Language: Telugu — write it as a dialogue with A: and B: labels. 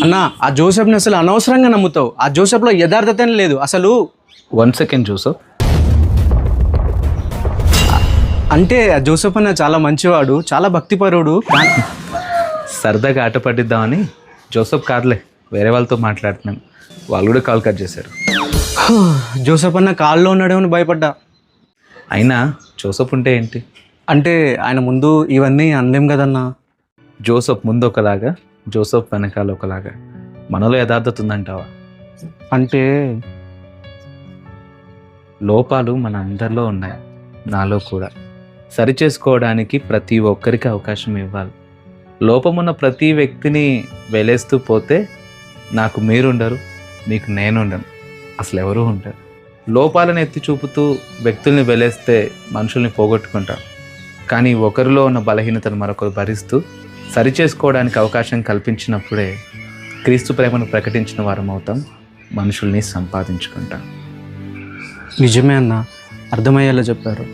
A: అన్న ఆ జోసెఫ్ని అసలు అనవసరంగా నమ్ముతావు. ఆ జోసెఫ్లో యథార్థతనే లేదు అసలు.
B: 1 సెకండ్ జోసఫ్.
A: అంటే ఆ జోసెఫ్ అన్న చాలా మంచివాడు, చాలా భక్తిపరుడు.
B: సరదాగా ఆట పట్టిద్దామని జోసఫ్ కాదులే, వేరే వాళ్ళతో మాట్లాడుతున్నాను. వాళ్ళు కూడా కాల్ కట్ చేశారు.
A: జోసెఫ్ అన్న కాల్లో ఉన్నాడేమని భయపడ్డా.
B: అయినా జోసఫ్ ఉంటే ఏంటి?
A: అంటే ఆయన ముందు ఇవన్నీ అనలేం కదన్నా.
B: జోసఫ్ ముందు ఒకలాగా, జోసఫ్ వెనకాల ఒకలాగా. మనలో యథార్థత ఉందంటావా?
A: అంటే
B: లోపాలు మన అందరిలో ఉన్నాయి, నాలో కూడా. సరిచేసుకోవడానికి ప్రతి ఒక్కరికి అవకాశం ఇవ్వాలి. లోపమున్న ప్రతి వ్యక్తిని వెలేస్తూ పోతే నాకు మీరుండరు, మీకు నేనుండను, అసలు ఎవరూ ఉండరు. లోపాలను ఎత్తి చూపుతూ వ్యక్తుల్ని వెలేస్తే మనుషుల్ని పోగొట్టుకుంటాం. కానీ ఒకరిలో ఉన్న బలహీనతను మరొకరు భరిస్తూ సరిచేసుకోవడానికి అవకాశం కల్పించినప్పుడే క్రీస్తు ప్రేమను ప్రకటించిన వారం అవుతాం, మనుషుల్ని సంపాదించుకుంటాం.
A: నిజమే అన్న, అర్థమయ్యేలా చెప్పారు.